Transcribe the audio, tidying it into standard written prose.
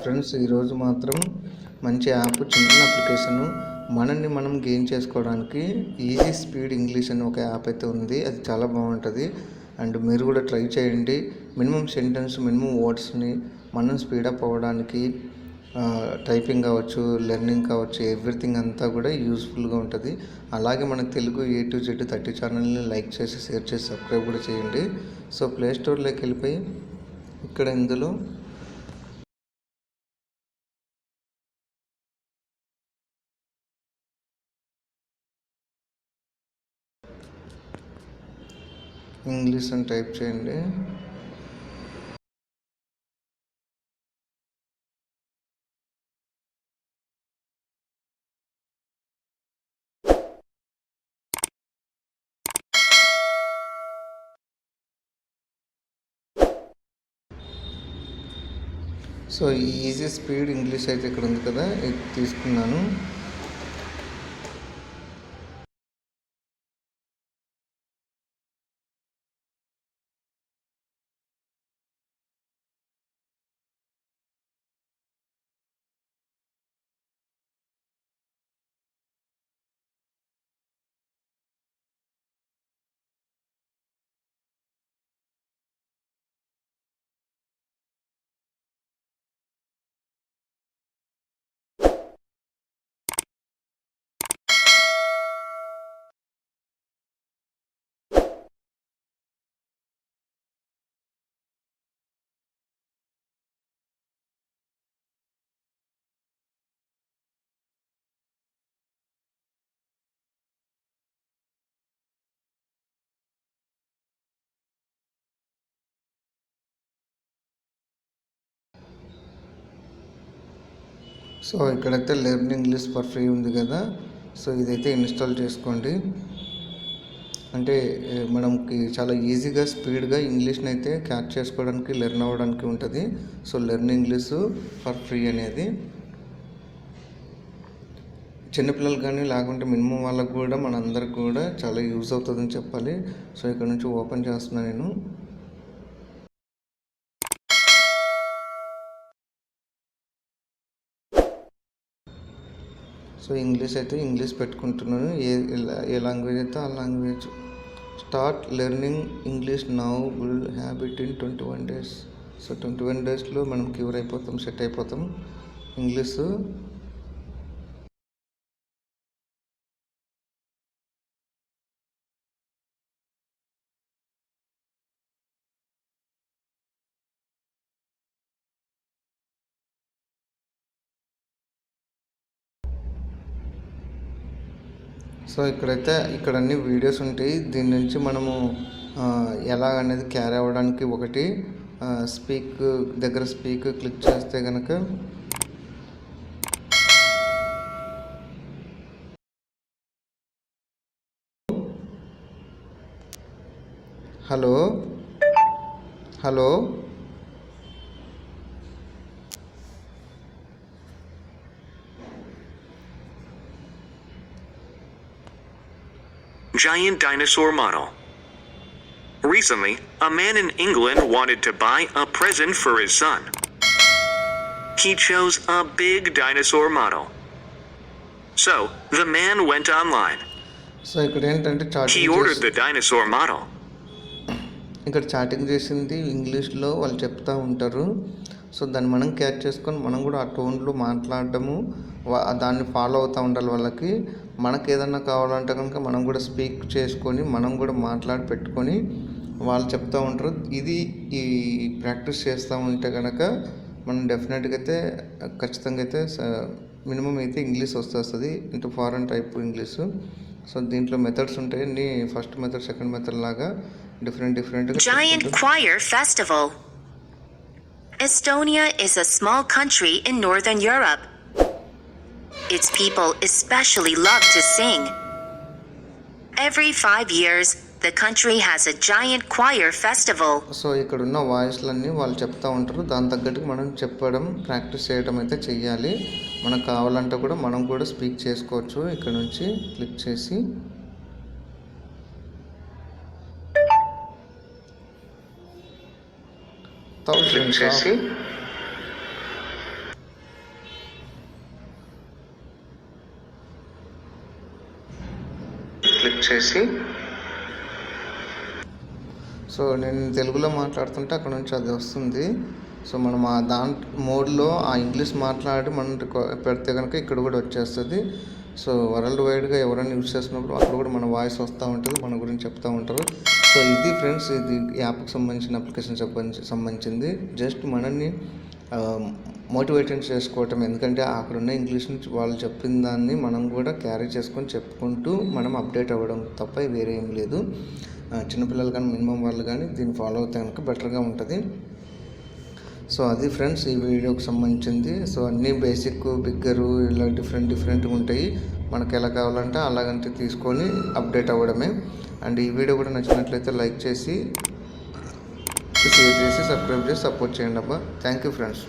Friends ఈరోజు మాత్రం మంచి యాప్, చిన్న అప్లికేషను మనల్ని మనం గెయిన్ చేసుకోవడానికి ఈజీ స్పీడ్ ఇంగ్లీష్ అని ఒక యాప్ అయితే ఉంది. అది చాలా బాగుంటుంది అండ్ మీరు కూడా ట్రై చేయండి. మినిమం సెంటెన్స్, మినిమం వర్డ్స్ని మనం స్పీడప్ అవ్వడానికి టైపింగ్ కావచ్చు, లెర్నింగ్ కావచ్చు, ఎవ్రీథింగ్ అంతా కూడా యూస్ఫుల్గా ఉంటుంది. అలాగే మన తెలుగు A to Z 30 ఛానల్ని లైక్ చేసి, షేర్ చేసి, సబ్స్క్రైబ్ కూడా చేయండి. సో ప్లే స్టోర్లోకి వెళ్ళిపోయి ఇక్కడ ఇందులో ఇంగ్లీష్ అని టైప్ చేయండి. సో ఈజీ స్పీడ్ ఇంగ్లీష్ అయితే ఇక్కడ ఉంది కదా, ఇది తీసుకున్నాను. సో ఇక్కడైతే లెర్న్ ఇంగ్లీష్ ఫర్ ఫ్రీ ఉంది కదా, సో ఇదైతే ఇన్స్టాల్ చేసుకోండి. అంటే మనకి చాలా ఈజీగా, స్పీడ్గా ఇంగ్లీష్ని అయితే క్యాచ్ చేసుకోవడానికి, లెర్న్ అవ్వడానికి ఉంటుంది. So learn English for free అనేది చిన్నపిల్లలు కానీ, లేకుంటే మినిమం వాళ్ళకు కూడా, మనందరికి కూడా చాలా యూజ్ అవుతుందని చెప్పాలి. సో ఇక్కడ నుంచి ఓపెన్ చేస్తున్నాను నేను. సో ఇంగ్లీష్ అయితే ఇంగ్లీష్ పెట్టుకుంటున్నాను. ఏ లాంగ్వేజ్ అయితే ఆ language. Start learning English now, build habit in 21 days. So 21 daysలో మనం క్యూర్ అయిపోతాం, సెట్ అయిపోతాం ఇంగ్లీషు. సో ఇక్కడ అన్ని వీడియోస్ ఉంటాయి. దీని నుంచి మనము ఎలా అనేది క్యారీ అవ్వడానికి ఒకటి స్పీక్ క్లిక్ చేస్తే కనుక hello Giant dinosaur model. Recently, a man in England wanted to buy a present for his son. He chose a big dinosaur model. So, the man went online. He ordered the dinosaur model. ఇక్కడ chatting చేసింది ఇంగ్లీష్లో వాళ్ళు చెప్తూ ఉంటారు. So దాన్ని మనం catch చేసుకొని మనం కూడా ఆ టోన్లో మాట్లాడటము, దాన్ని ఫాలో అవుతూ ఉండాలి. వాళ్ళకి మనకు ఏదన్నా కావాలంటే కనుక మనం కూడా స్పీక్ చేసుకొని, మనం కూడా మాట్లాడి పెట్టుకొని వాళ్ళు చెప్తూ ఉంటారు. ఈ ప్రాక్టీస్ చేస్తూ ఉంటే కనుక మనం డెఫినెట్గా అయితే, ఖచ్చితంగా అయితే మినిమం అయితే ఇంగ్లీష్ వస్తుంది. Into foreign type English. So దీంట్లో మెథడ్స్ ఉంటాయి. ఫస్ట్ మెథడ్, సెకండ్ మెథడ్ లాగా different. Giant Choir Festival. Estonia is a small country in Northern Europe. Its people especially love to sing. Every 5 years, the country has a giant choir festival. So ఇక్కడ ఉన్న వాయిస్లన్నీ వాళ్ళు చెప్తూ ఉంటారు. దాని తగ్గట్టుగా మనం చెప్పడం, ప్రాక్టీస్ చేయడం అయితే చెయ్యాలి. మనకు కావాలంటే కూడా మనం కూడా స్పీక్ చేసుకోవచ్చు. ఇక్కడ నుంచి క్లిక్ చేసి క్లిక్ చేసి సో నేను తెలుగులో మాట్లాడుతుంటే అక్కడ నుంచి అది వస్తుంది. సో మనం ఆ మోడ్లో ఆ ఇంగ్లీష్ మాట్లాడి మనం పెడితే కనుక ఇక్కడ కూడా వచ్చేస్తుంది. సో వరల్డ్ వైడ్గా ఎవరైనా యూజ్ చేస్తున్నప్పుడు అక్కడ కూడా మన వాయిస్ వస్తూ ఉంటుంది, మన గురించి చెప్తూ ఉంటారు. సో ఇది ఫ్రెండ్స్, ఇది యాప్కి సంబంధించిన అప్లికేషన్ సంబంధించింది. జస్ట్ మనల్ని మోటివేషన్ చేసుకోవటం. ఎందుకంటే అక్కడున్న ఇంగ్లీష్ నుంచి వాళ్ళు చెప్పిన దాన్ని మనం కూడా క్యారీ చేసుకొని చెప్పుకుంటూ మనం అప్డేట్ అవ్వడం తప్ప వేరే ఏం లేదు. చిన్నపిల్లలు కానీ మినిమం వాళ్ళు కానీ దీన్ని ఫాలో అవుతే కనుక బెటర్గా ఉంటుంది. సో అది ఫ్రెండ్స్ ఈ వీడియోకి సంబంధించింది. సో అన్నీ బేసిక్, బిగ్గరు ఇలా డిఫరెంట్గా ఉంటాయి. మనకు ఎలా కావాలంటే అలాగంటే తీసుకొని అప్డేట్ అవ్వడమే. అండ్ ఈ వీడియో కూడా నచ్చినట్లయితే లైక్ చేసి, షేర్ చేసి, సబ్స్క్రైబ్ చేసి సపోర్ట్ చేయండి అబ్బా. Thank you friends.